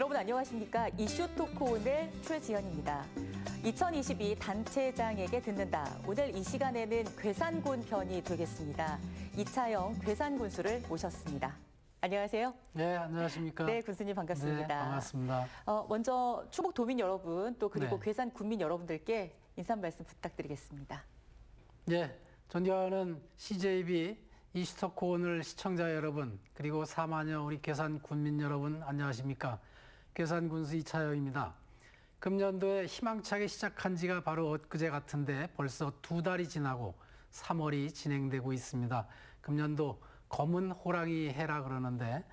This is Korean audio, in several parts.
여러분 안녕하십니까? 이슈 토크 오늘 최지연입니다. 2022 단체장에게 듣는다. 오늘 이 시간에는 괴산군 편이 되겠습니다. 이차영 괴산군수를 모셨습니다. 안녕하세요. 네, 안녕하십니까? 네, 군수님 반갑습니다. 네, 반갑습니다. 먼저 충북 도민 여러분 또 그리고 네. 괴산 군민 여러분들께 인사 말씀 부탁드리겠습니다. 네, 존경하는 CJB 이슈토크 오늘 시청자 여러분, 그리고 4만여 우리 괴산 군민 여러분 안녕하십니까? 괴산 군수 이차영입니다. 금년도에 희망차게 시작한 지가 바로 엊그제 같은데 벌써 2달이 지나고 3월이 진행되고 있습니다. 금년도 검은 호랑이 해라 그러는데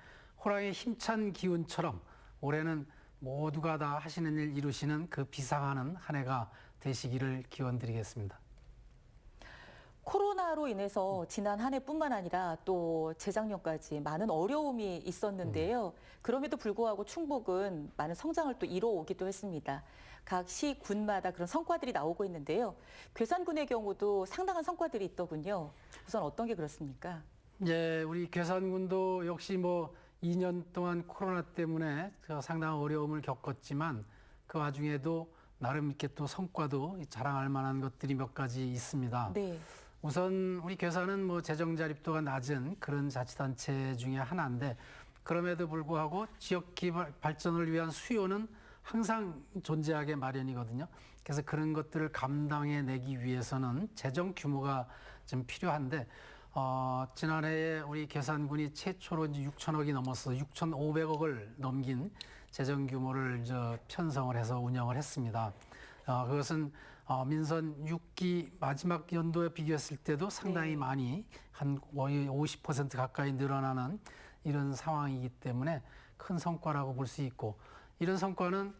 호랑이의 힘찬 기운처럼 올해는 모두가 다 하시는 일 이루시는 그 비상하는 한 해가 되시기를 기원드리겠습니다. 코로나로 인해서 지난 한 해뿐만 아니라 또 재작년까지 많은 어려움이 있었는데요. 그럼에도 불구하고 충북은 많은 성장을 또 이뤄오기도 했습니다. 각 시, 군마다 그런 성과들이 나오고 있는데요. 괴산군의 경우도 상당한 성과들이 있더군요. 우선 어떤 게 그렇습니까? 예, 우리 괴산군도 역시 2년 동안 코로나 때문에 상당한 어려움을 겪었지만 그 와중에도 나름 이렇게 또 성과도 자랑할 만한 것들이 몇 가지 있습니다. 네. 우선 우리 괴산은 재정 자립도가 낮은 그런 자치단체 중에 하나인데 그럼에도 불구하고 지역 기반 발전을 위한 수요는 항상 존재하게 마련이거든요. 그래서 그런 것들을 감당해내기 위해서는 재정 규모가 좀 필요한데 지난해에 우리 괴산군이 최초로 이제 6천억이 넘어서 6,500억을 넘긴 재정 규모를 편성을 해서 운영을 했습니다. 그것은 민선 6기 마지막 연도에 비교했을 때도 상당히 많이 한 거의 50% 가까이 늘어나는 이런 상황이기 때문에 큰 성과라고 볼 수 있고 이런 성과는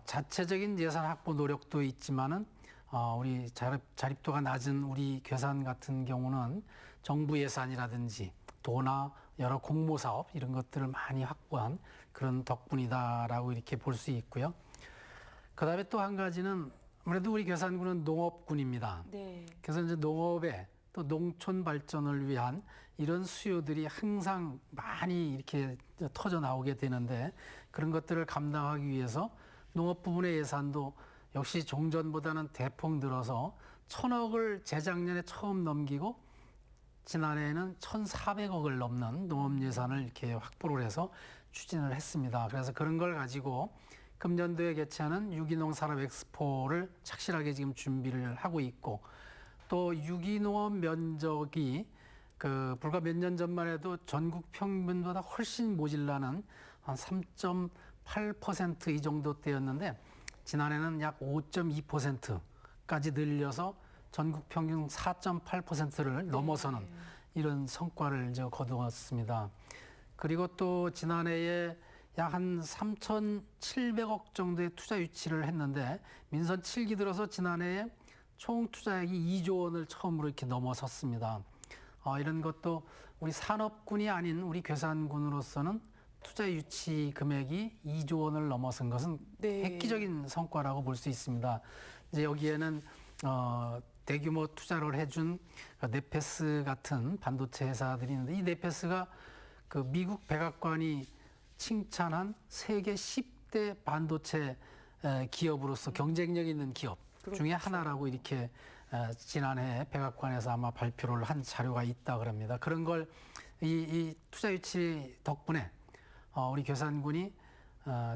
자체적인 예산 확보 노력도 있지만은 우리 자립도가 낮은 우리 괴산 같은 경우는 정부 예산이라든지 도나 여러 공모 사업 이런 것들을 많이 확보한 그런 덕분이다라고 이렇게 볼 수 있고요. 그다음에 또 한 가지는 아무래도 우리 괴산군은 농업군입니다. 네. 그래서 이제 농업에 또 농촌 발전을 위한 이런 수요들이 항상 많이 이렇게 터져 나오게 되는데 그런 것들을 감당하기 위해서 농업 부분의 예산도 역시 종전보다는 대폭 늘어서 1,000억을 재작년에 처음 넘기고 지난해에는 1,400억을 넘는 농업 예산을 이렇게 확보를 해서 추진을 했습니다. 그래서 그런 걸 가지고 금년도에 개최하는 유기농 산업 엑스포를 착실하게 지금 준비를 하고 있고 또 유기농업 면적이 불과 몇 년 전만 해도 전국 평균보다 훨씬 모질라는 한 3.8% 이 정도 대였는데 지난해는 약 5.2%까지 늘려서 전국 평균 4.8%를 넘어서는 이런 성과를 거두었습니다. 그리고 또 지난해에 약 한 3,700억 정도의 투자 유치를 했는데 민선 7기 들어서 지난해에 총 투자액이 2조 원을 처음으로 이렇게 넘어섰습니다. 이런 것도 우리 산업군이 아닌 우리 괴산군으로서는 투자 유치 금액이 2조 원을 넘어선 것은 획기적인 성과라고 볼 수 있습니다. 이제 여기에는 대규모 투자를 해준 네페스 같은 반도체 회사들이 있는데 이 네페스가 미국 백악관이 칭찬한 세계 10대 반도체 기업으로서 경쟁력 있는 기업 중에 하나라고 이렇게 지난해 백악관에서 아마 발표를 한 자료가 있다 그럽니다. 그런 걸 이 투자 유치 덕분에 우리 괴산군이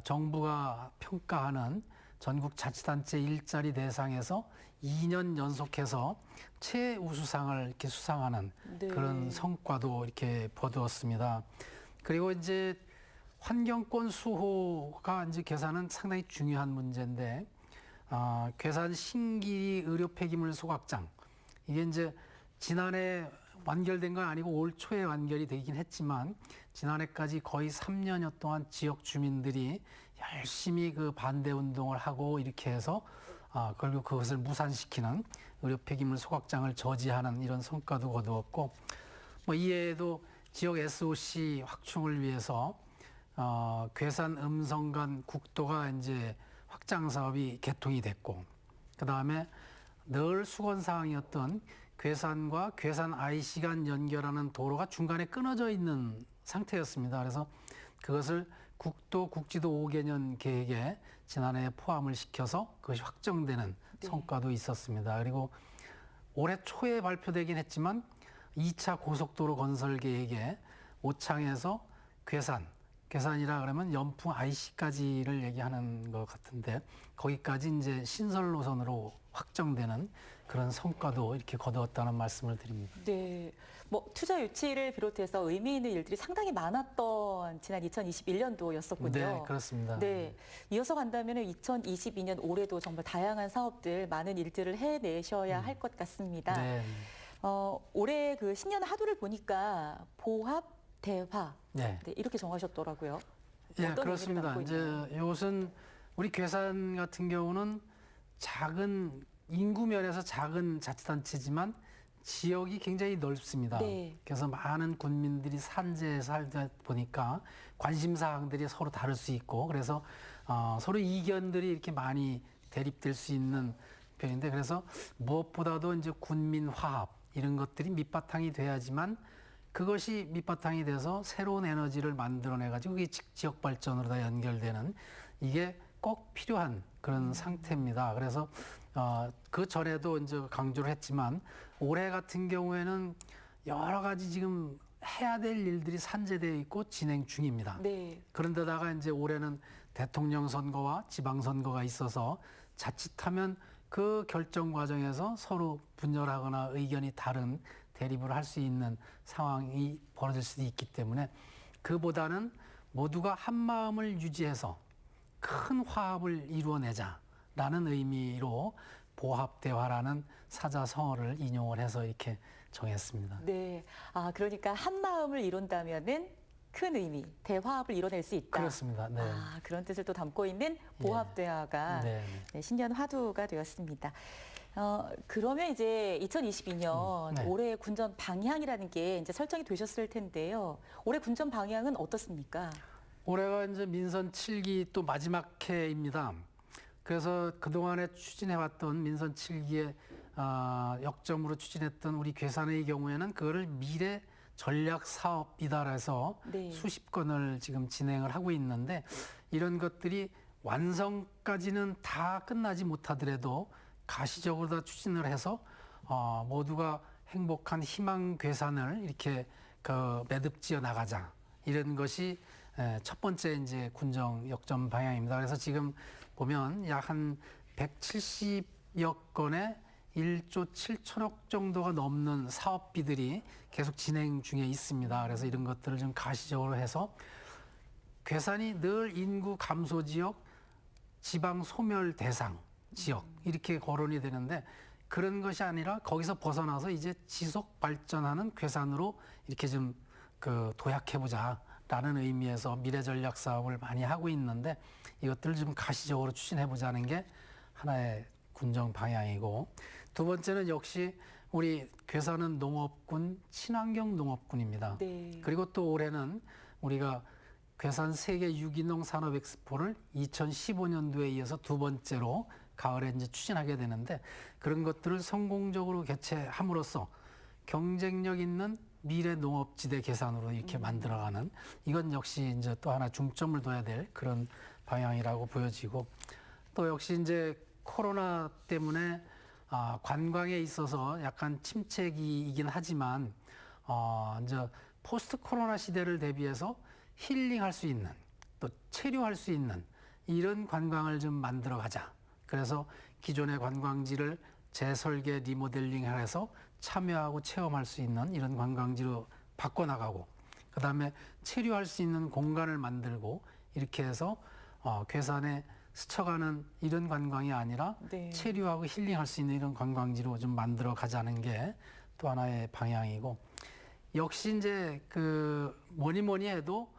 정부가 평가하는 전국 자치단체 일자리 대상에서 2년 연속해서 최우수상을 이렇게 수상하는 그런 성과도 이렇게 거두었습니다. 그리고 이제 환경권 수호가 이제 괴산은 상당히 중요한 문제인데 괴산 신기리 의료 폐기물 소각장 이게 이제 지난해 완결된 건 아니고 올 초에 완결이 되긴 했지만 지난해까지 거의 3년여 동안 지역 주민들이 열심히 반대 운동을 하고 이렇게 해서 결국 그것을 무산시키는 의료 폐기물 소각장을 저지하는 이런 성과도 거두었고 이외에도 지역 SOC 확충을 위해서 괴산 음성간 국도가 이제 확장 사업이 개통이 됐고 그다음에 늘 수건 사항이었던 괴산과 괴산 IC 간 연결하는 도로가 중간에 끊어져 있는 상태였습니다. 그래서 그것을 국도 국지도 5개년 계획에 지난해 포함을 시켜서 그것이 확정되는 네. 성과도 있었습니다. 그리고 올해 초에 발표되긴 했지만 2차 고속도로 건설 계획에 오창에서 괴산이라 그러면 연풍 IC까지를 얘기하는 것 같은데 거기까지 이제 신설 노선으로 확정되는 그런 성과도 이렇게 거두었다는 말씀을 드립니다. 네. 뭐 투자 유치를 비롯해서 의미 있는 일들이 상당히 많았던 지난 2021년도였었군요. 네, 그렇습니다. 네. 이어서 간다면 2022년 올해도 정말 다양한 사업들, 많은 일들을 해내셔야 할 것 같습니다. 네. 올해 그 신년 하두를 보니까 보합, 대화 네. 네, 이렇게 정하셨더라고요. 예, 어떤 그렇습니다. 의미를 담고 이제 이것은 우리 괴산 같은 경우는 작은 인구 면에서 작은 자치단체지만 지역이 굉장히 넓습니다. 네. 그래서 많은 군민들이 산재에 살다 보니까 관심 사항들이 서로 다를 수 있고 그래서 서로 이견들이 이렇게 많이 대립될 수 있는 편인데 그래서 무엇보다도 이제 군민 화합 이런 것들이 밑바탕이 돼야지만 그것이 밑바탕이 돼서 새로운 에너지를 만들어내가지고 그게 지역 발전으로 다 연결되는 이게 꼭 필요한 그런 상태입니다. 그래서 그 전에도 이제 강조를 했지만 올해 같은 경우에는 여러 가지 지금 해야 될 일들이 산재되어 있고 진행 중입니다. 네. 그런데다가 이제 올해는 대통령 선거와 지방 선거가 있어서 자칫하면 그 결정 과정에서 서로 분열하거나 의견이 다른 대립을 할 수 있는 상황이 벌어질 수도 있기 때문에 그보다는 모두가 한 마음을 유지해서 큰 화합을 이루어내자라는 의미로 보합대화라는 사자성어를 인용을 해서 이렇게 정했습니다. 네. 그러니까 한 마음을 이룬다면은 큰 의미, 대화합을 이뤄낼 수 있다. 그렇습니다. 네. 그런 뜻을 또 담고 있는 보합대화가 네. 네, 신년 화두가 되었습니다. 그러면 이제 2022년 네. 올해 군전 방향이라는 게 이제 설정이 되셨을 텐데요. 올해 군전 방향은 어떻습니까? 올해가 이제 민선 7기 또 마지막 해입니다. 그래서 그동안에 추진해왔던 민선 7기의 역점으로 추진했던 우리 괴산의 경우에는 그거를 미래 전략 사업이다 해서 네. 수십 건을 지금 진행을 하고 있는데 이런 것들이 완성까지는 다 끝나지 못하더라도 가시적으로 다 추진을 해서 모두가 행복한 희망 괴산을 이렇게 매듭지어 나가자 이런 것이 첫 번째 이제 군정 역점 방향입니다. 그래서 지금 보면 약 한 170여 건의 1조 7천억 정도가 넘는 사업비들이 계속 진행 중에 있습니다. 그래서 이런 것들을 좀 가시적으로 해서 괴산이 늘 인구 감소 지역, 지방 소멸 대상 지역 이렇게 거론이 되는데 그런 것이 아니라 거기서 벗어나서 이제 지속 발전하는 괴산으로 이렇게 좀 도약해보자라는 의미에서 미래 전략 사업을 많이 하고 있는데 이것들을 좀 가시적으로 추진해보자는 게 하나의 군정 방향이고 두 번째는 역시 우리 괴산은 농업군, 친환경 농업군입니다. 네. 그리고 또 올해는 우리가 괴산 세계 유기농 산업 엑스포를 2015년도에 이어서 두 번째로 가을에 이제 추진하게 되는데 그런 것들을 성공적으로 개최함으로써 경쟁력 있는 미래 농업지대 개산으로 이렇게 만들어가는 이건 역시 이제 또 하나 중점을 둬야 될 그런 방향이라고 보여지고 또 역시 이제 코로나 때문에 관광에 있어서 약간 침체기이긴 하지만 이제 포스트 코로나 시대를 대비해서 힐링할 수 있는 또 체류할 수 있는 이런 관광을 좀 만들어 가자. 그래서 기존의 관광지를 재설계 리모델링해서 참여하고 체험할 수 있는 이런 관광지로 바꿔나가고 그다음에 체류할 수 있는 공간을 만들고 이렇게 해서 괴산에 스쳐가는 이런 관광이 아니라 네. 체류하고 힐링할 수 있는 이런 관광지로 좀 만들어 가자는 게 또 하나의 방향이고 역시 이제 뭐니 해도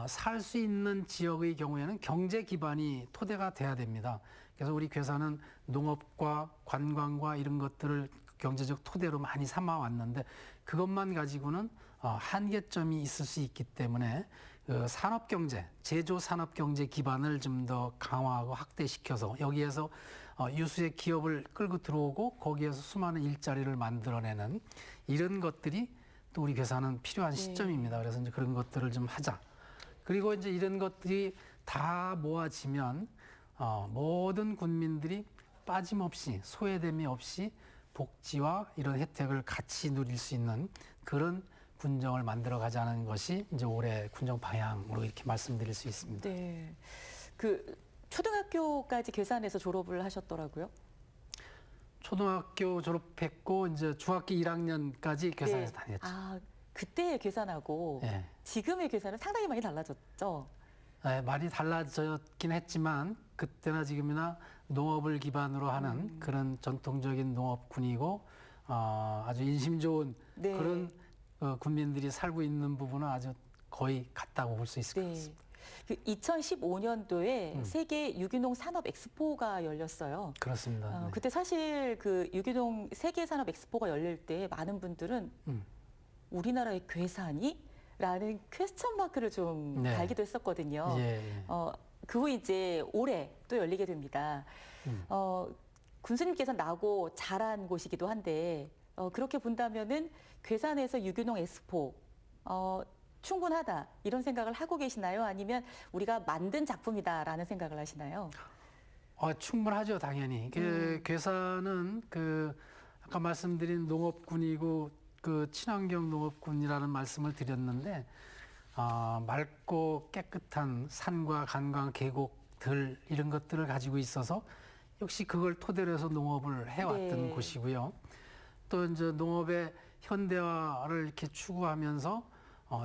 살 수 있는 지역의 경우에는 경제 기반이 토대가 돼야 됩니다. 그래서 우리 괴산은 농업과 관광과 이런 것들을 경제적 토대로 많이 삼아 왔는데 그것만 가지고는 한계점이 있을 수 있기 때문에 산업 경제, 제조 산업 경제 기반을 좀 더 강화하고 확대시켜서 여기에서 유수의 기업을 끌고 들어오고 거기에서 수많은 일자리를 만들어내는 이런 것들이 또 우리 괴산은 필요한 시점입니다. 그래서 이제 그런 것들을 좀 하자. 그리고 이제 이런 것들이 다 모아지면 모든 군민들이 빠짐없이 소외됨이 없이 복지와 이런 혜택을 같이 누릴 수 있는 그런 군정을 만들어 가자는 것이 이제 올해 군정 방향으로 이렇게 말씀드릴 수 있습니다. 네. 그 초등학교까지 괴산에서 졸업을 하셨더라고요. 초등학교 졸업했고 이제 중학교 1학년까지 괴산에서 다녔죠. 아, 그때의 괴산하고 예. 지금의 괴산은 상당히 많이 달라졌죠. 네, 많이 달라졌긴 했지만 그때나 지금이나 농업을 기반으로 하는 그런 전통적인 농업군이고 아주 인심 좋은 네. 그런 군민들이 살고 있는 부분은 아주 거의 같다고 볼 수 있을 것 같습니다. 그 2015년도에 세계 유기농 산업 엑스포가 열렸어요. 그렇습니다. 네. 그때 사실 그 유기농 세계 산업 엑스포가 열릴 때 많은 분들은 우리나라의 괴산이? 라는 퀘스천 마크를 좀 네. 달기도 했었거든요. 예, 예. 그 후 이제 올해 또 열리게 됩니다. 군수님께서 나고 자란 곳이기도 한데 그렇게 본다면은 괴산에서 유기농 엑스포 충분하다 이런 생각을 하고 계시나요? 아니면 우리가 만든 작품이다라는 생각을 하시나요? 충분하죠, 당연히. 괴산은 아까 말씀드린 농업군이고 그 친환경 농업군이라는 말씀을 드렸는데 맑고 깨끗한 산과 간강, 계곡들 이런 것들을 가지고 있어서 역시 그걸 토대로 해서 농업을 해왔던 네. 곳이고요. 또 이제 농업의 현대화를 이렇게 추구하면서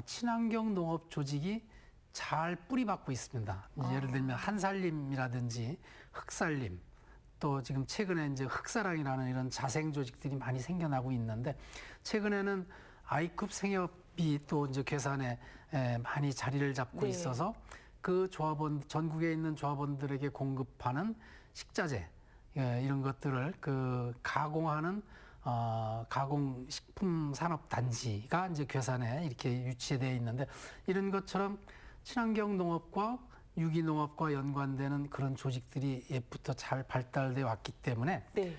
친환경 농업 조직이 잘 뿌리박고 있습니다. 예를 들면 한살림이라든지 흑살림, 또 지금 최근에 이제 흑사랑이라는 이런 자생 조직들이 많이 생겨나고 있는데 최근에는 아이급 생협이 또 이제 괴산에 많이 자리를 잡고 네. 있어서 그 조합원 전국에 있는 조합원들에게 공급하는 식자재 이런 것들을 가공하는 가공식품 산업 단지가 이제 괴산에 이렇게 유치되어 있는데 이런 것처럼 친환경 농업과 유기농업과 연관되는 그런 조직들이 옛부터 잘 발달돼 왔기 때문에 네.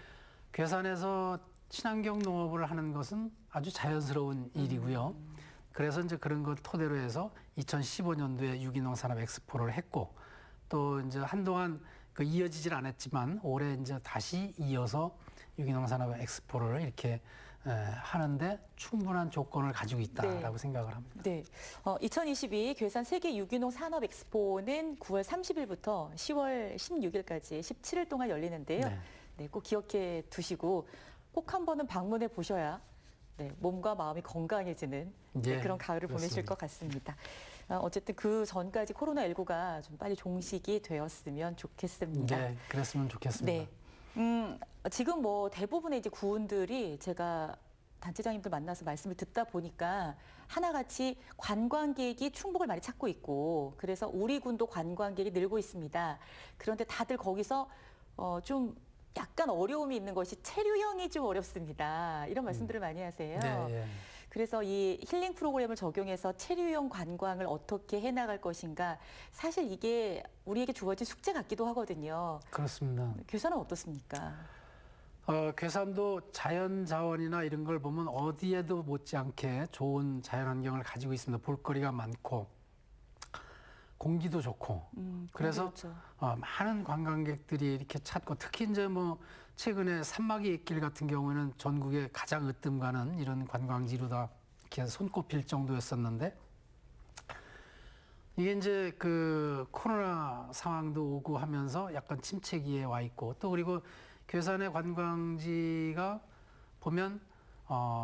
괴산에서 친환경 농업을 하는 것은 아주 자연스러운 일이고요. 그래서 이제 그런 걸 토대로 해서 2015년도에 유기농 산업 엑스포를 했고 또 이제 한동안 이어지질 않았지만 올해 이제 다시 이어서 유기농 산업 엑스포를 이렇게 하는데 충분한 조건을 가지고 있다라고 생각을 합니다. 네. 2022 괴산 세계 유기농 산업 엑스포는 9월 30일부터 10월 16일까지 17일 동안 열리는데요. 네. 네, 꼭 기억해 두시고 꼭 한 번은 방문해 보셔야 몸과 마음이 건강해지는 네, 그런 가을을 보내실 그렇습니다. 것 같습니다. 어쨌든 그 전까지 코로나19가 좀 빨리 종식이 되었으면 좋겠습니다. 네, 그랬으면 좋겠습니다. 네. 지금 뭐 대부분의 이제 구원들이 제가 단체장님들 만나서 말씀을 듣다 보니까 하나같이 관광객이 충북을 많이 찾고 있고 그래서 우리 군도 관광객이 늘고 있습니다. 그런데 다들 거기서 좀 약간 어려움이 있는 것이 체류형이 좀 어렵습니다. 이런 말씀들을 많이 하세요. 네, 예. 그래서 이 힐링 프로그램을 적용해서 체류형 관광을 어떻게 해나갈 것인가 사실 이게 우리에게 주어진 숙제 같기도 하거든요. 그렇습니다. 괴산은 어떻습니까? 괴산도 자연 자원이나 이런 걸 보면 어디에도 못지않게 좋은 자연 환경을 가지고 있습니다. 볼거리가 많고 공기도 좋고 그래서 그렇죠. 많은 관광객들이 이렇게 찾고 특히 이제 뭐 최근에 산막이 길 같은 경우에는 전국에 가장 으뜸가는 이런 관광지로다 이렇게 손꼽힐 정도였었는데 이게 이제 코로나 상황도 오고 하면서 약간 침체기에 와 있고 또 그리고 괴산의 관광지가 보면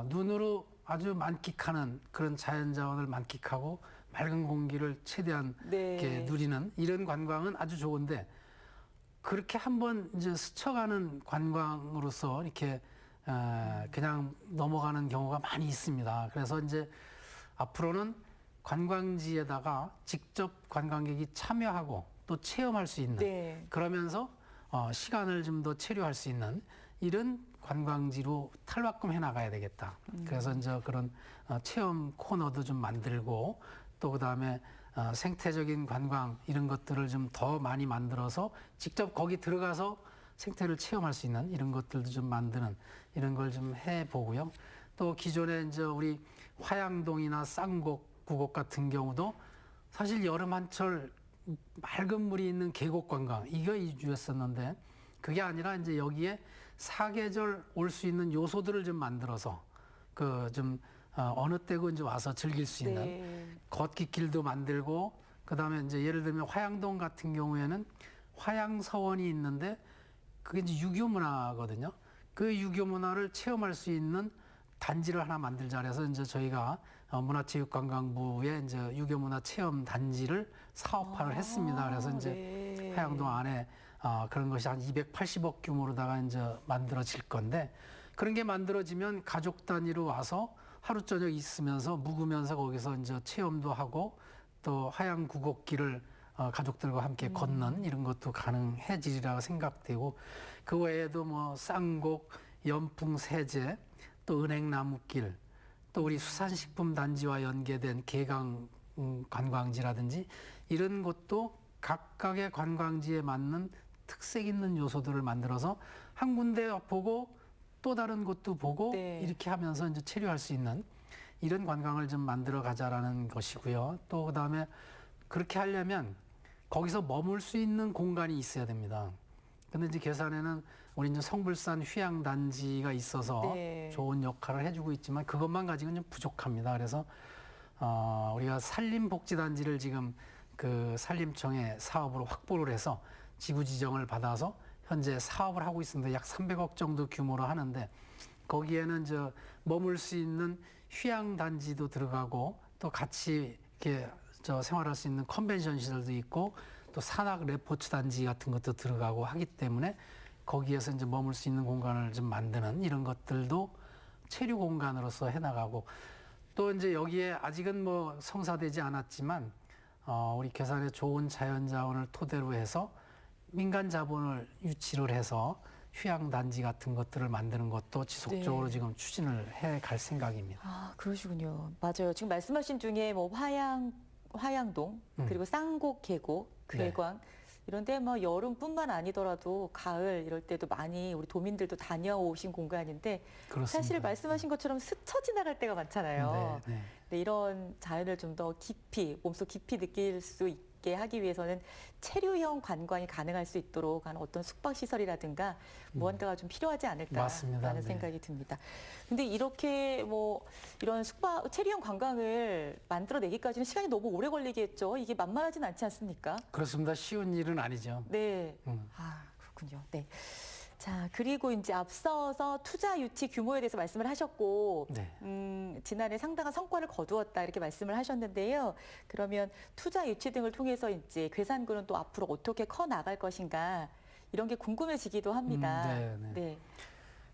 눈으로 아주 만끽하는 그런 자연자원을 만끽하고 맑은 공기를 최대한 이렇게 누리는 이런 관광은 아주 좋은데 그렇게 한번 이제 스쳐가는 관광으로서 이렇게 그냥 넘어가는 경우가 많이 있습니다. 그래서 이제 앞으로는 관광지에다가 직접 관광객이 참여하고 또 체험할 수 있는 그러면서 시간을 좀 더 체류할 수 있는 이런 관광지로 탈바꿈 해나가야 되겠다. 그래서 이제 그런 체험 코너도 좀 만들고 또 그다음에 생태적인 관광 이런 것들을 좀 더 많이 만들어서 직접 거기 들어가서 생태를 체험할 수 있는 이런 것들도 좀 만드는 이런 걸 좀 해보고요. 또 기존에 이제 우리 화양동이나 쌍곡, 구곡 같은 경우도 사실 여름 한철 맑은 물이 있는 계곡 관광 이거 이주였었는데 그게 아니라 이제 여기에 사계절 올 수 있는 요소들을 좀 만들어서 그 좀 어느 때고 이제 와서 즐길 수 있는 네. 걷기길도 만들고 그다음에 이제 예를 들면 화양동 같은 경우에는 화양서원이 있는데 그게 이제 유교 문화거든요. 그 유교 문화를 체험할 수 있는 단지를 하나 만들자 그래서 이제 저희가 문화체육관광부에 이제 유교문화 체험 단지를 사업화를 했습니다. 그래서 이제 네. 화양동 안에 그런 것이 한 280억 규모로다가 이제 만들어질 건데 그런 게 만들어지면 가족 단위로 와서 하루 저녁 있으면서 묵으면서 거기서 이제 체험도 하고 또 하양 구곡길을 가족들과 함께 걷는 이런 것도 가능해지리라고 생각되고 그 외에도 뭐 쌍곡, 연풍세제, 또 은행나무길, 또 우리 수산식품 단지와 연계된 개강 관광지라든지 이런 것도 각각의 관광지에 맞는 특색 있는 요소들을 만들어서 한 군데 보고 또 다른 곳도 보고 네. 이렇게 하면서 이제 체류할 수 있는 이런 관광을 좀 만들어 가자라는 것이고요. 또 그다음에 그렇게 하려면 거기서 머물 수 있는 공간이 있어야 됩니다. 근데 이제 계산에는 우리 이제 성불산 휴양단지가 있어서 네. 좋은 역할을 해주고 있지만 그것만 가지고는 좀 부족합니다. 그래서 우리가 산림복지단지를 지금 그 산림청에 사업으로 확보를 해서 지구 지정을 받아서 현재 사업을 하고 있습니다. 약 300억 정도 규모로 하는데 거기에는 저 머물 수 있는 휴양단지도 들어가고 또 같이 이렇게 저 생활할 수 있는 컨벤션 시설도 있고 또 산악 레포츠 단지 같은 것도 들어가고 하기 때문에 거기에서 이제 머물 수 있는 공간을 좀 만드는 이런 것들도 체류 공간으로서 해나가고 또 이제 여기에 아직은 뭐 성사되지 않았지만 우리 괴산의 좋은 자연자원을 토대로 해서 민간 자본을 유치를 해서 휴양 단지 같은 것들을 만드는 것도 지속적으로 네. 지금 추진을 해 갈 생각입니다. 아, 그러시군요. 맞아요. 지금 말씀하신 중에 뭐 화양동, 그리고 쌍곡 계곡, 네. 괴광 이런데 뭐 여름뿐만 아니더라도 가을 이럴 때도 많이 우리 도민들도 다녀오신 공간인데 그렇습니다. 사실 말씀하신 것처럼 스쳐 지나갈 때가 많잖아요. 네, 네. 네, 이런 자연을 좀 더 깊이 몸속 깊이 느낄 수 있게 하기 위해서는 체류형 관광이 가능할 수 있도록 하는 어떤 숙박 시설이라든가 무언가가 좀 필요하지 맞습니다. 않을까라는 네. 생각이 듭니다. 근데 이렇게 뭐 이런 숙박 체류형 관광을 만들어내기까지는 시간이 너무 오래 걸리겠죠. 이게 만만하진 않지 않습니까? 그렇습니다. 쉬운 일은 아니죠. 네. 음. 아, 그렇군요. 네. 자, 그리고 이제 앞서서 투자 유치 규모에 대해서 말씀을 하셨고, 네. 지난해 상당한 성과를 거두었다 이렇게 말씀을 하셨는데요. 그러면 투자 유치 등을 통해서 이제 괴산군은 또 앞으로 어떻게 커 나갈 것인가 이런 게 궁금해지기도 합니다. 네, 네. 네.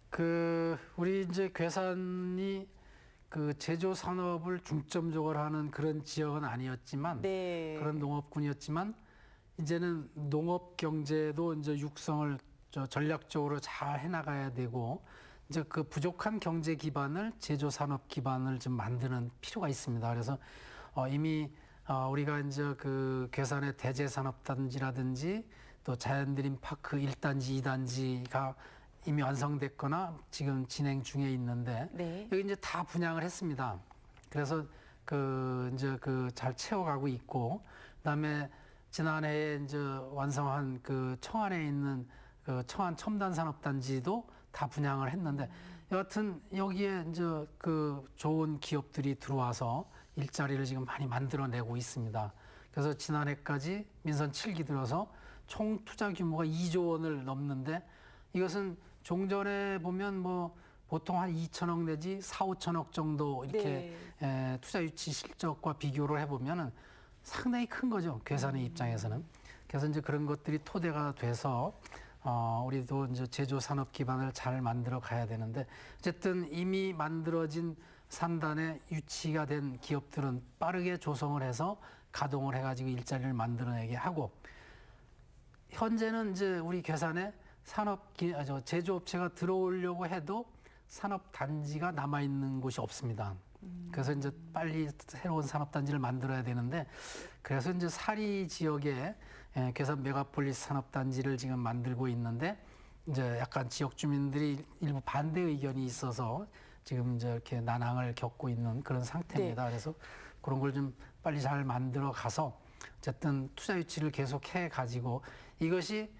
그 우리 이제 괴산이 그 제조 산업을 중점적으로 하는 그런 지역은 아니었지만 네. 그런 농업군이었지만 이제는 농업 경제도 이제 육성을 전략적으로 잘 해나가야 되고 이제 그 부족한 경제 기반을 제조 산업 기반을 좀 만드는 필요가 있습니다. 그래서 이미 우리가 이제 그 괴산의 대제산업단지라든지 또 자연드림 파크 1단지, 2단지가 이미 완성됐거나 지금 진행 중에 있는데 네. 여기 이제 다 분양을 했습니다. 그래서 그 이제 그 잘 채워가고 있고 그다음에 지난해에 이제 완성한 그 청안에 있는 그 청안 첨단산업단지도 다 분양을 했는데 여하튼 여기에 이제 그 좋은 기업들이 들어와서 일자리를 지금 많이 만들어내고 있습니다. 그래서 지난해까지 민선 7기 들어서 총 투자 규모가 2조 원을 넘는데 이것은 종전에 보면 뭐 보통 한 2천억 내지 4, 5천억 정도 이렇게 투자 유치 실적과 비교를 해보면은 상당히 큰 거죠. 괴산의 입장에서는. 그래서 이제 그런 것들이 토대가 돼서 우리도 이제 제조 산업 기반을 잘 만들어 가야 되는데 어쨌든 이미 만들어진 산단에 유치가 된 기업들은 빠르게 조성을 해서 가동을 해가지고 일자리를 만들어내게 하고 현재는 이제 우리 괴산에 제조업체가 들어오려고 해도 산업 단지가 남아 있는 곳이 없습니다. 그래서 이제 빨리 새로운 산업 단지를 만들어야 되는데 그래서 이제 사리 지역에 괴산 메가폴리스 산업 단지를 지금 만들고 있는데 이제 약간 지역 주민들이 일부 반대 의견이 있어서 지금 이제 이렇게 난항을 겪고 있는 그런 상태입니다. 그래서 그런 걸 좀 빨리 잘 만들어 가서 어쨌든 투자 유치를 계속 해 가지고 이것이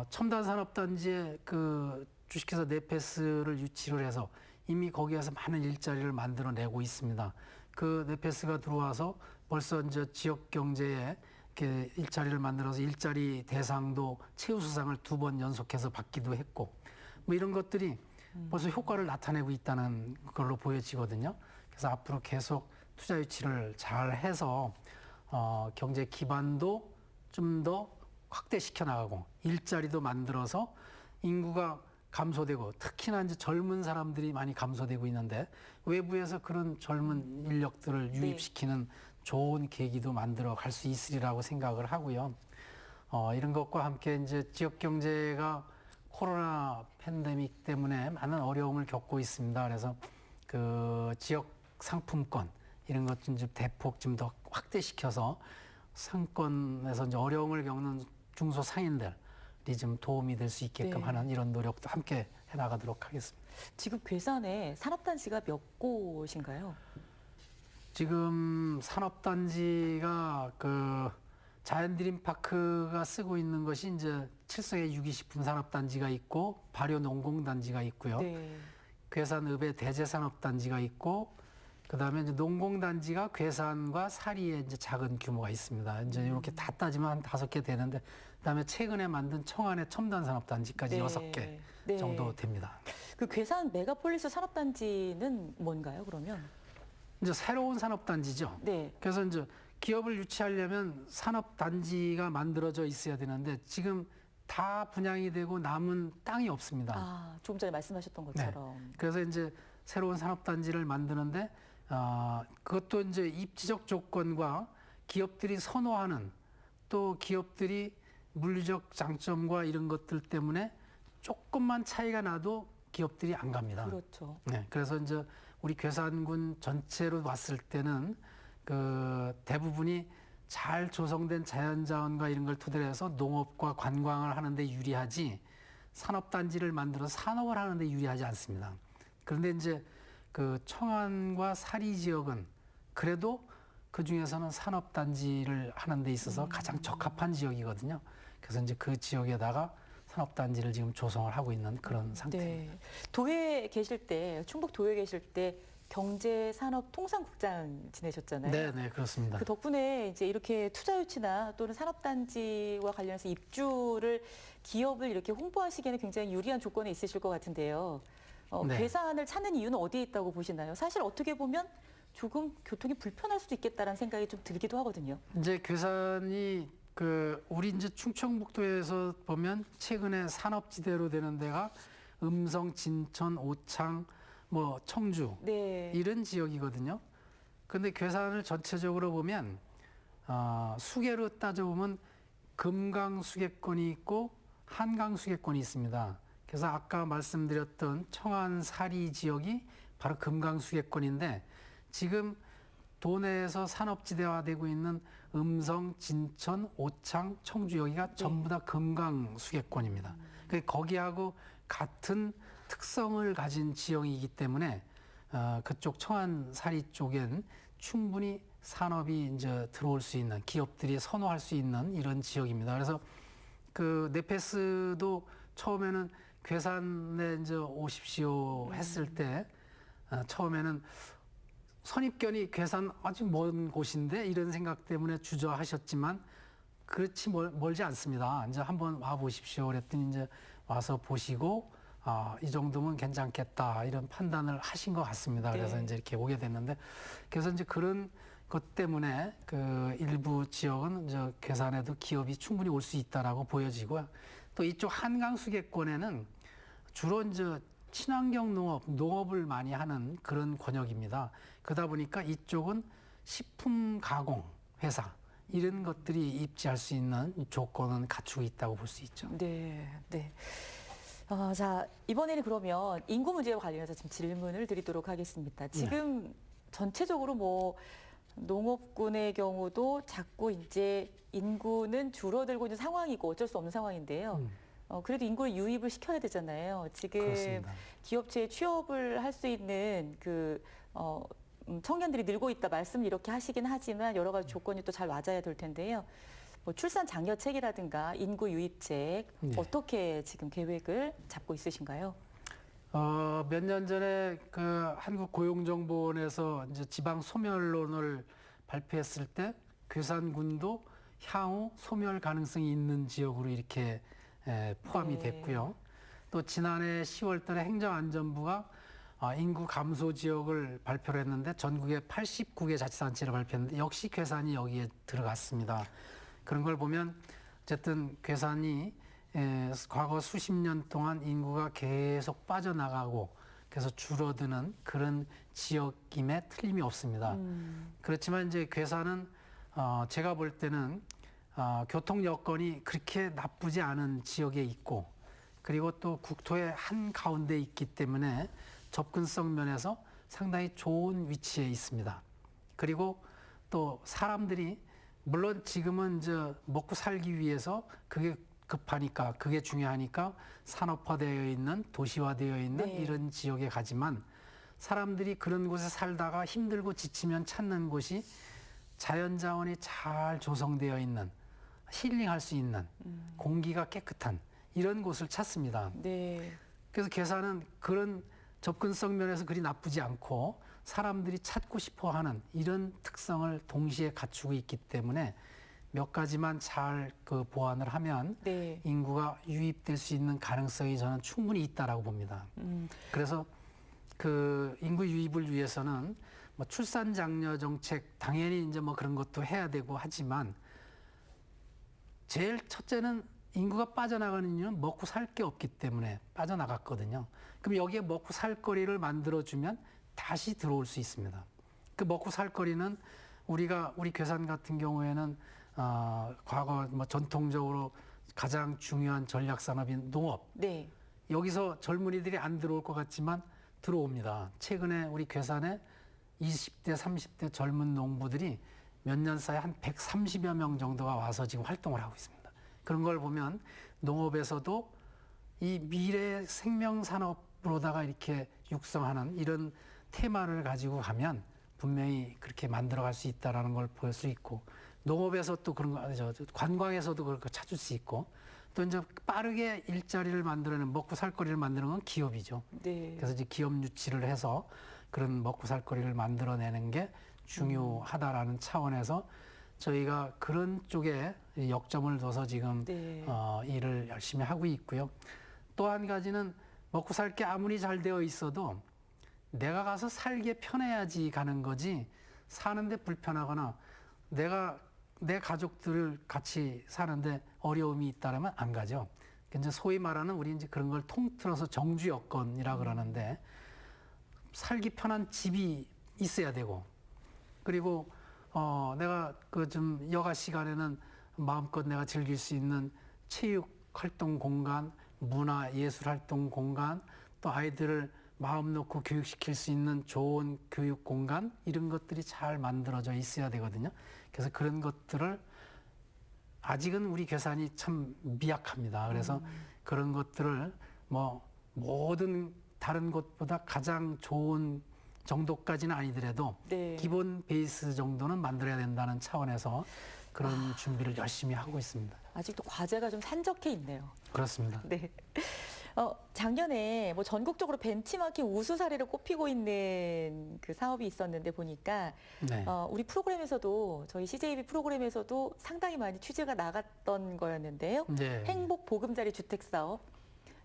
첨단 산업단지의 그 주식회사 네페스를 유치를 해서 이미 거기에서 많은 일자리를 만들어내고 있습니다. 그 네페스가 들어와서 벌써 이제 지역 경제에 이렇게 일자리를 만들어서 일자리 대상도 최우수상을 2번 연속해서 받기도 했고 뭐 이런 것들이 벌써 효과를 나타내고 있다는 걸로 보여지거든요. 그래서 앞으로 계속 투자 유치를 잘 해서 경제 기반도 좀 더 확대시켜 나가고 일자리도 만들어서 인구가 감소되고 특히나 이제 젊은 사람들이 많이 감소되고 있는데 외부에서 그런 젊은 인력들을 유입시키는 좋은 계기도 만들어 갈 수 있으리라고 생각을 하고요. 이런 것과 함께 이제 지역 경제가 코로나 팬데믹 때문에 많은 어려움을 겪고 있습니다. 그래서 그 지역 상품권 이런 것 좀 대폭 좀 더 확대시켜서 상권에서 이제 어려움을 겪는 중소상인들이 좀 도움이 될 수 있게끔 하는 이런 노력도 함께 해나가도록 하겠습니다. 지금 괴산에 산업단지가 몇 곳인가요? 지금 산업단지가 그 자연드림파크가 쓰고 있는 것이 이제 칠성의 유기식품 산업단지가 있고 발효농공단지가 있고요. 괴산읍의 대제산업단지가 있고 그다음에 이제 농공단지가 괴산과 사리에 이제 작은 규모가 있습니다. 이제 이렇게 다 따지면 한 5개 되는데 그다음에 최근에 만든 청안의 첨단산업단지까지 6개 정도 됩니다. 그 괴산 메가폴리스 산업단지는 뭔가요, 그러면? 이제 새로운 산업단지죠. 그래서 이제 기업을 유치하려면 산업단지가 만들어져 있어야 되는데 지금 다 분양이 되고 남은 땅이 없습니다. 조금 전에 말씀하셨던 것처럼. 그래서 이제 새로운 산업단지를 만드는데 그것도 이제 입지적 조건과 기업들이 선호하는 또 기업들이 물리적 장점과 이런 것들 때문에 조금만 차이가 나도 기업들이 안 갑니다. 그렇죠. 그래서 이제 우리 괴산군 전체로 봤을 때는 그 대부분이 잘 조성된 자연자원과 이런 걸 토대로 해서 농업과 관광을 하는데 유리하지 산업단지를 만들어서 산업을 하는데 유리하지 않습니다. 그런데 이제 그 청안과 사리 지역은 그래도 그 중에서는 산업단지를 하는 데 있어서 가장 적합한 지역이거든요. 그래서 이제 그 지역에다가 산업단지를 지금 조성을 하고 있는 그런 상태입니다. 도에 계실 때, 충북 도에 계실 때 경제산업통상국장 지내셨잖아요. 네, 그렇습니다. 그 덕분에 이제 이렇게 투자 유치나 또는 산업단지와 관련해서 입주를 기업을 이렇게 홍보하시기에는 굉장히 유리한 조건에 있으실 것 같은데요. 괴산을 찾는 이유는 어디에 있다고 보시나요? 사실 어떻게 보면 조금 교통이 불편할 수도 있겠다라는 생각이 좀 들기도 하거든요. 이제 괴산이 우리 이제 충청북도에서 보면 최근에 산업지대로 되는 데가 음성, 진천, 오창, 뭐 청주 이런 지역이거든요. 근데 괴산을 전체적으로 보면 수계로 따져보면 금강 수계권이 있고 한강 수계권이 있습니다. 그래서 아까 말씀드렸던 청안 사리 지역이 바로 금강 수계권인데 지금 도내에서 산업지대화되고 있는 음성, 진천, 오창, 청주 여기가 전부 다 금강 수계권입니다. 거기하고 같은 특성을 가진 지형이기 때문에 그쪽 청안 사리 쪽엔 충분히 산업이 이제 들어올 수 있는 기업들이 선호할 수 있는 이런 지역입니다. 그래서 그 네페스도 처음에는 괴산에 이제 오십시오 했을 때 처음에는 선입견이 괴산 아주 먼 곳인데 이런 생각 때문에 주저하셨지만 그렇지 멀지 않습니다. 이제 한번 와 보십시오. 그랬더니 이제 와서 보시고 이 정도면 괜찮겠다 이런 판단을 하신 것 같습니다. 그래서 이제 이렇게 오게 됐는데 그래서 이제 그런 것 때문에 그 일부 지역은 이제 괴산에도 기업이 충분히 올 수 있다라고 보여지고요. 또 이쪽 한강 수계권에는 주로 이제 친환경 농업을 많이 하는 그런 권역입니다. 그러다 보니까 이쪽은 식품 가공 회사 이런 것들이 입지할 수 있는 조건은 갖추고 있다고 볼 수 있죠. 자, 이번에는 그러면 인구 문제와 관련해서 좀 질문을 드리도록 하겠습니다. 지금 전체적으로 뭐 농업군의 경우도 자꾸 이제 인구는 줄어들고 있는 상황이고 어쩔 수 없는 상황인데요. 그래도 인구를 유입을 시켜야 되잖아요. 지금 그렇습니다. 기업체에 취업을 할 수 있는 청년들이 늘고 있다 말씀 이렇게 하시긴 하지만 여러 가지 조건이 또 잘 맞아야 될 텐데요. 뭐 출산 장려책이라든가 인구 유입책 네. 어떻게 지금 계획을 잡고 있으신가요? 몇 년 전에 그 한국고용정보원에서 이제 지방 소멸론을 발표했을 때 괴산군도 향후 소멸 가능성이 있는 지역으로 이렇게 포함이 네. 됐고요. 또 지난해 10월 달에 행정안전부가 인구 감소 지역을 발표를 했는데 전국에 89개 자치단체를 발표했는데 역시 괴산이 여기에 들어갔습니다. 그런 걸 보면 어쨌든 괴산이 과거 수십 년 동안 인구가 계속 빠져나가고 그래서 줄어드는 그런 지역임에 틀림이 없습니다. 그렇지만 이제 괴산은 제가 볼 때는 교통 여건이 그렇게 나쁘지 않은 지역에 있고 그리고 또 국토의 한 가운데 있기 때문에 접근성 면에서 상당히 좋은 위치에 있습니다. 그리고 또 사람들이 물론 지금은 이제 먹고 살기 위해서 그게 급하니까 그게 중요하니까 산업화되어 있는 도시화되어 있는 네. 이런 지역에 가지만 사람들이 그런 곳에 살다가 힘들고 지치면 찾는 곳이 자연자원이 잘 조성되어 있는 힐링할 수 있는 공기가 깨끗한 이런 곳을 찾습니다. 네. 그래서 괴산은 그런 접근성 면에서 그리 나쁘지 않고 사람들이 찾고 싶어 하는 이런 특성을 동시에 갖추고 있기 때문에 몇 가지만 잘 그 보완을 하면 네. 인구가 유입될 수 있는 가능성이 저는 충분히 있다라고 봅니다. 그래서 그 인구 유입을 위해서는 뭐 출산 장려 정책 당연히 이제 뭐 그런 것도 해야 되고 하지만 제일 첫째는 인구가 빠져나가는 이유는 먹고 살 게 없기 때문에 빠져나갔거든요. 그럼 여기에 먹고 살 거리를 만들어주면 다시 들어올 수 있습니다. 그 먹고 살 거리는 우리 괴산 같은 경우에는 과거 뭐 전통적으로 가장 중요한 전략 산업인 농업. 네. 여기서 젊은이들이 안 들어올 것 같지만 들어옵니다. 최근에 우리 괴산에 20대, 30대 젊은 농부들이 몇 년 사이에 한 130여 명 정도가 와서 지금 활동을 하고 있습니다. 그런 걸 보면 농업에서도 이 미래 생명 산업으로다가 이렇게 육성하는 이런 테마를 가지고 가면 분명히 그렇게 만들어갈 수 있다라는 걸 볼 수 있고 농업에서 또 그런 거 관광에서도 그걸 찾을 수 있고 또 이제 빠르게 일자리를 만들어내는 먹고 살거리를 만드는 건 기업이죠. 네. 그래서 이제 기업 유치를 해서 그런 먹고 살거리를 만들어내는 게 중요하다라는 차원에서 저희가 그런 쪽에 역점을 둬서 지금 네. 일을 열심히 하고 있고요. 또 한 가지는 먹고 살 게 아무리 잘 되어 있어도 내가 가서 살기에 편해야지 가는 거지 사는데 불편하거나 내가 내 가족들을 같이 사는데 어려움이 있다라면 안 가죠. 이제 소위 말하는 우리 이제 그런 걸 통틀어서 정주 여건이라 그러는데 살기 편한 집이 있어야 되고 그리고 내가 그 좀 여가 시간에는 마음껏 내가 즐길 수 있는 체육 활동 공간, 문화 예술 활동 공간, 또 아이들을 마음 놓고 교육시킬 수 있는 좋은 교육 공간 이런 것들이 잘 만들어져 있어야 되거든요. 그래서 그런 것들을 아직은 우리 괴산이 참 미약합니다. 그래서 그런 것들을 뭐 모든 다른 곳보다 가장 좋은 정도까지는 아니더라도 네. 기본 베이스 정도는 만들어야 된다는 차원에서 그런 준비를 열심히 하고 있습니다. 아직도 과제가 좀 산적해 있네요. 그렇습니다. 네. 작년에 뭐 전국적으로 벤치마킹 우수 사례로 꼽히고 있는 그 사업이 있었는데 보니까 네. 우리 프로그램에서도 저희 CJB 프로그램에서도 상당히 많이 취재가 나갔던 거였는데요. 네. 행복 보금자리 주택 사업.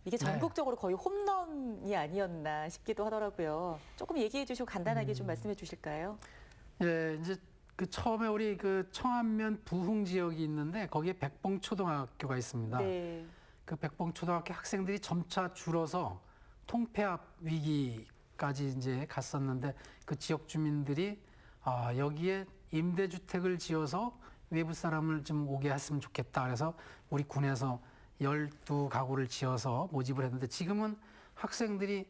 이게 전국적으로 거의 홈런이 아니었나 싶기도 하더라고요. 조금 얘기해 주시고 간단하게 좀 말씀해 주실까요? 예, 이제 그 처음에 우리 그 청안면 부흥 지역이 있는데 거기에 백봉초등학교가 있습니다. 네. 그 백봉초등학교 학생들이 점차 줄어서 통폐합 위기까지 이제 갔었는데 그 지역 주민들이 여기에 임대주택을 지어서 외부 사람을 좀 오게 했으면 좋겠다. 그래서 우리 군에서 12가구를 지어서 모집을 했는데 지금은 학생들이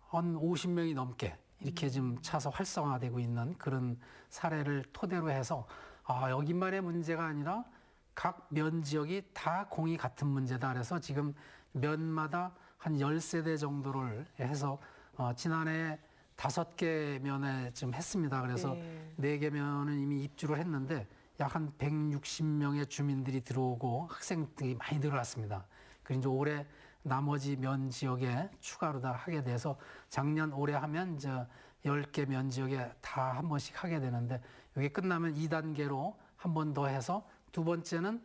한 50명이 넘게 이렇게 좀 차서 활성화되고 있는 그런 사례를 토대로 해서 여기만의 문제가 아니라 각 면 지역이 다 공이 같은 문제다. 그래서 지금 면마다 한 10세대 정도를 해서 지난해 5개 면에 좀 했습니다. 그래서 네. 4개 면은 이미 입주를 했는데 약 한 160명의 주민들이 들어오고 학생들이 많이 늘어났습니다. 그리고 이제 올해 나머지 면 지역에 추가로 다 하게 돼서 작년 올해 하면 이제 10개 면 지역에 다 한 번씩 하게 되는데 이게 끝나면 2단계로 한 번 더 해서 두 번째는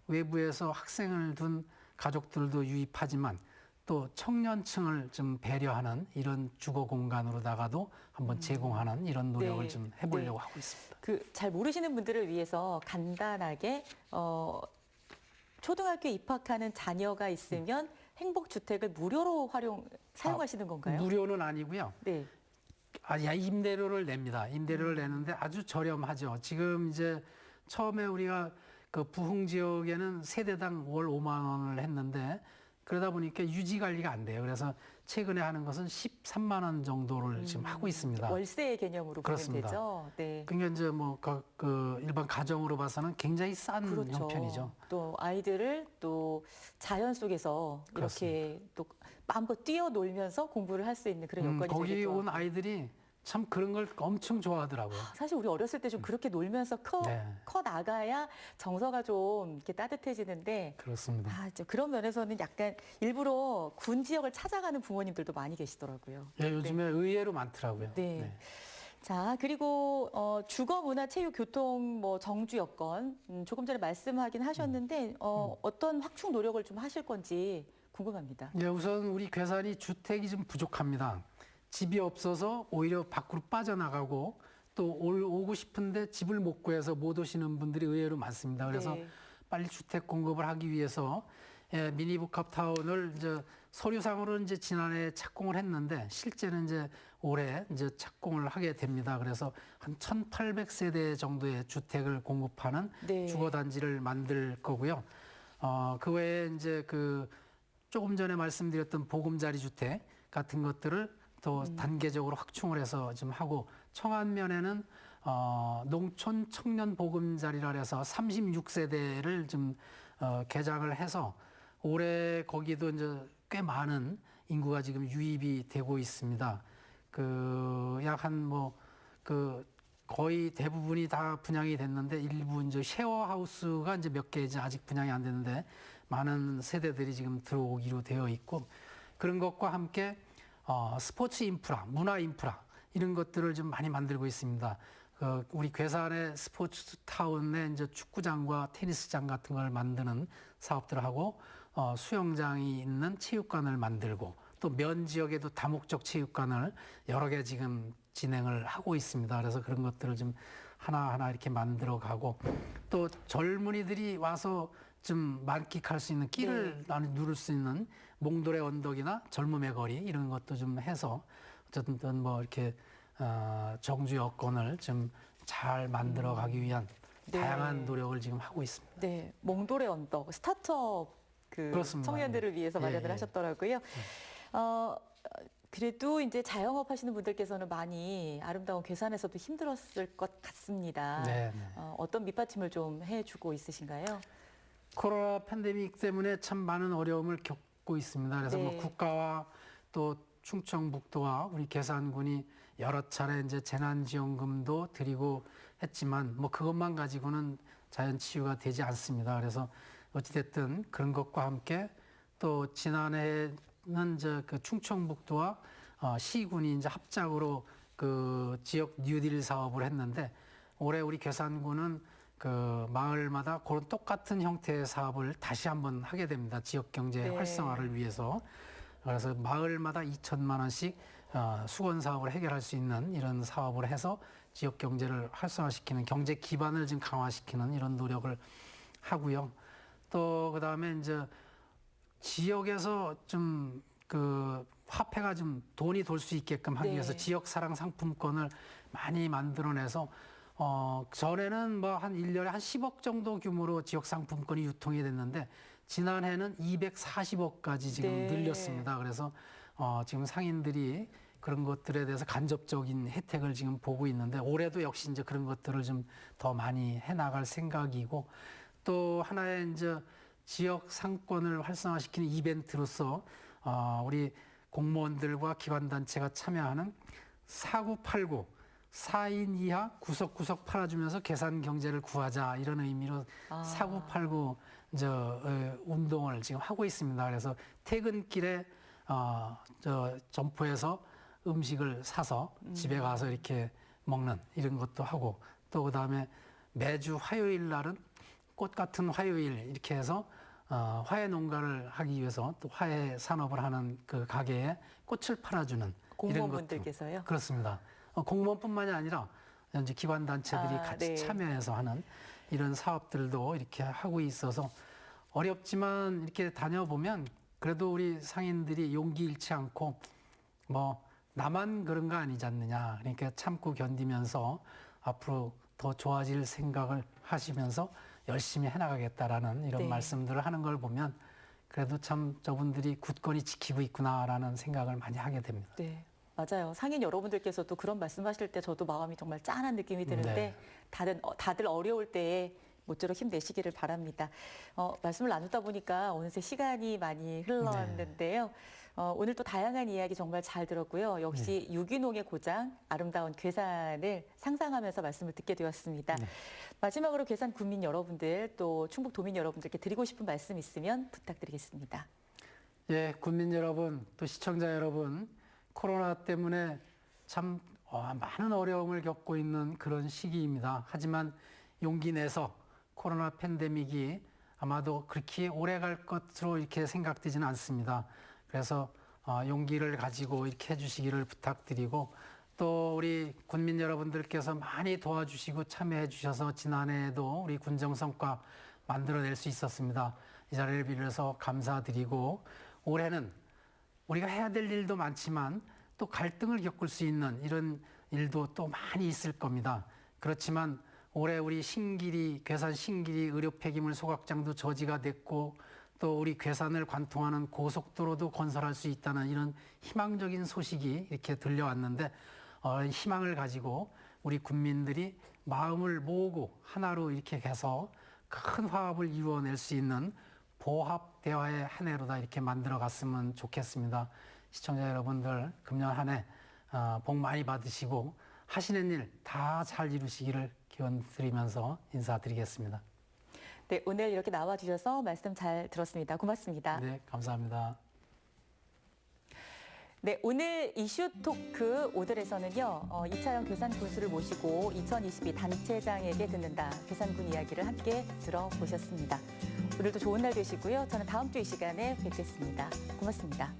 외부에서 학생을 둔 가족들도 유입하지만 또 청년층을 좀 배려하는 이런 주거 공간으로다가도 한번 제공하는 이런 노력을 네. 좀 해보려고 네. 하고 있습니다. 그 잘 모르시는 분들을 위해서 간단하게 초등학교 입학하는 자녀가 있으면 행복주택을 무료로 사용하시는 건가요? 무료는 아니고요. 네. 임대료를 냅니다. 임대료를 내는데 아주 저렴하죠. 지금 이제 처음에 우리가 그 부흥 지역에는 세대당 월 5만 원을 했는데 그러다 보니까 유지 관리가 안 돼요. 그래서 최근에 하는 것은 13만 원 정도를 지금 하고 있습니다. 월세 개념으로 보면 그렇습니다. 되죠. 네. 그러니까 이제 뭐 그 일반 가정으로 봐서는 굉장히 싼 그렇죠. 형편이죠. 또 아이들을 또 자연 속에서 이렇게 또 마음껏 뛰어놀면서 공부를 할 수 있는 그런 여건이 거기 되겠죠. 온 아이들이 참 그런 걸 엄청 좋아하더라고요. 사실 우리 어렸을 때 좀 그렇게 놀면서 네. 커 나가야 정서가 좀 이렇게 따뜻해지는데 그렇습니다. 이제 그런 면에서는 약간 일부러 군 지역을 찾아가는 부모님들도 많이 계시더라고요. 예, 요즘에 의외로 많더라고요. 네. 자, 그리고 주거, 문화, 체육, 교통, 뭐 정주 여건 조금 전에 말씀하긴 하셨는데 어떤 확충 노력을 좀 하실 건지 궁금합니다. 예, 우선 우리 괴산이 주택이 좀 부족합니다. 집이 없어서 오히려 밖으로 빠져나가고 또 오고 싶은데 집을 못 구해서 못 오시는 분들이 의외로 많습니다. 그래서 네. 빨리 주택 공급을 하기 위해서 미니 복합타운을 이제 서류상으로 이제 지난해 착공을 했는데 실제는 이제 올해 이제 착공을 하게 됩니다. 그래서 한 1,800세대 정도의 주택을 공급하는 네. 주거단지를 만들 거고요. 그 외에 이제 그 조금 전에 말씀드렸던 보금자리 주택 같은 것들을 또 단계적으로 확충을 해서 좀 하고 청안면에는 농촌 청년 보금자리라 해서 36세대를 좀 개장을 해서 올해 거기도 이제 꽤 많은 인구가 지금 유입이 되고 있습니다. 그 약 한 뭐 그 거의 대부분이 다 분양이 됐는데 일부 이제 쉐어하우스가 이제 몇 개 이제 아직 분양이 안 됐는데 많은 세대들이 지금 들어오기로 되어 있고 그런 것과 함께 스포츠 인프라, 문화 인프라 이런 것들을 좀 많이 만들고 있습니다. 우리 괴산의 스포츠 타운에 이제 축구장과 테니스장 같은 걸 만드는 사업들을 하고 수영장이 있는 체육관을 만들고 또 면 지역에도 다목적 체육관을 여러 개 지금 진행을 하고 있습니다. 그래서 그런 것들을 좀 하나하나 이렇게 만들어 가고 또 젊은이들이 와서 좀 만끽할 수 있는 끼를 누릴 수 있는 몽돌의 언덕이나 젊음의 거리 이런 것도 좀 해서 어쨌든 뭐 이렇게 정주 여건을 좀 잘 만들어 가기 위한 다양한 노력을 지금 하고 있습니다. 네, 몽돌의 언덕 스타트업 그렇습니다. 청년들을 위해서 마련을 하셨더라고요. 그래도 이제 자영업 하시는 분들께서는 많이 아름다운 괴산에서도 힘들었을 것 같습니다. 네. 어떤 밑받침을 좀 해주고 있으신가요? 코로나 팬데믹 때문에 참 많은 어려움을 겪고 있습니다. 그래서 뭐 국가와 또 충청북도와 우리 괴산군이 여러 차례 이제 재난지원금도 드리고 했지만 뭐 그것만 가지고는 자연 치유가 되지 않습니다. 그래서 어찌됐든 그런 것과 함께 또 지난해는 이제 그 충청북도와 시군이 이제 합작으로 그 지역 뉴딜 사업을 했는데 올해 우리 괴산군은 그 마을마다 그런 똑같은 형태의 사업을 다시 한번 하게 됩니다. 지역 경제 활성화를 위해서. 그래서 마을마다 2천만 원씩 수건 사업을 해결할 수 있는 이런 사업을 해서 지역 경제를 활성화시키는 경제 기반을 좀 강화시키는 이런 노력을 하고요. 또 그다음에 이제 지역에서 좀 그 화폐가 좀 돈이 돌 수 있게끔 하기 위해서 지역 사랑 상품권을 많이 만들어내서 전에는 뭐 한 1년에 한 10억 정도 규모로 지역 상품권이 유통이 됐는데 지난해는 240억까지 지금 늘렸습니다. 그래서 지금 상인들이 그런 것들에 대해서 간접적인 혜택을 지금 보고 있는데 올해도 역시 이제 그런 것들을 좀 더 많이 해나갈 생각이고 또 하나의 이제 지역 상권을 활성화시키는 이벤트로서 우리 공무원들과 기관단체가 참여하는 4989 4인 이하 구석구석 팔아주면서 계산 경제를 구하자 이런 의미로 4989 운동을 지금 하고 있습니다. 그래서 퇴근길에 점포에서 음식을 사서 집에 가서 이렇게 먹는 이런 것도 하고 또 그다음에 매주 화요일 날은 꽃 같은 화요일 이렇게 해서 화훼 농가를 하기 위해서 또 화훼 산업을 하는 그 가게에 꽃을 팔아주는 이런 것도 공무원분들께서요? 그렇습니다. 공무원뿐만이 아니라 이제 기관 단체들이 같이 네. 참여해서 하는 이런 사업들도 이렇게 하고 있어서 어렵지만 이렇게 다녀보면 그래도 우리 상인들이 용기 잃지 않고 뭐 나만 그런 거 아니지 않느냐. 그러니까 참고 견디면서 앞으로 더 좋아질 생각을 하시면서 열심히 해나가겠다라는 이런 네. 말씀들을 하는 걸 보면 그래도 참 저분들이 굳건히 지키고 있구나라는 생각을 많이 하게 됩니다. 네, 맞아요. 상인 여러분들께서도 그런 말씀하실 때 저도 마음이 정말 짠한 느낌이 드는데 네. 다들 어려울 때에 모쪼록 힘내시기를 바랍니다. 말씀을 나누다 보니까 어느새 시간이 많이 흘렀는데요. 오늘 또 다양한 이야기 정말 잘 들었고요. 역시 유기농의 고장, 아름다운 괴산을 상상하면서 말씀을 듣게 되었습니다. 네. 마지막으로 괴산 군민 여러분들 또 충북 도민 여러분들께 드리고 싶은 말씀 있으면 부탁드리겠습니다. 예, 국민 여러분, 또 시청자 여러분, 코로나 때문에 참 많은 어려움을 겪고 있는 그런 시기입니다. 하지만 용기 내서 코로나 팬데믹이 아마도 그렇게 오래 갈 것으로 이렇게 생각되지는 않습니다. 그래서 용기를 가지고 이렇게 해주시기를 부탁드리고 또 우리 군민 여러분들께서 많이 도와주시고 참여해 주셔서 지난해에도 우리 군정성과 만들어낼 수 있었습니다. 이 자리를 빌려서 감사드리고 올해는 우리가 해야 될 일도 많지만 또 갈등을 겪을 수 있는 이런 일도 또 많이 있을 겁니다. 그렇지만 올해 우리 괴산 신길이 의료 폐기물 소각장도 저지가 됐고 또 우리 괴산을 관통하는 고속도로도 건설할 수 있다는 이런 희망적인 소식이 이렇게 들려왔는데 희망을 가지고 우리 국민들이 마음을 모으고 하나로 이렇게 해서 큰 화합을 이루어낼 수 있는 보합 대화의 한 해로다 이렇게 만들어 갔으면 좋겠습니다. 시청자 여러분들 금년 한 해 복 많이 받으시고 하시는 일 다 잘 이루시기를 기원 드리면서 인사드리겠습니다. 네, 오늘 이렇게 나와주셔서 말씀 잘 들었습니다. 고맙습니다. 네, 감사합니다. 네, 오늘 이슈 토크 오늘에서는요, 이차영 괴산 군수를 모시고 2022 단체장에게 듣는다 괴산군 이야기를 함께 들어보셨습니다. 오늘도 좋은 날 되시고요. 저는 다음 주 이 시간에 뵙겠습니다. 고맙습니다.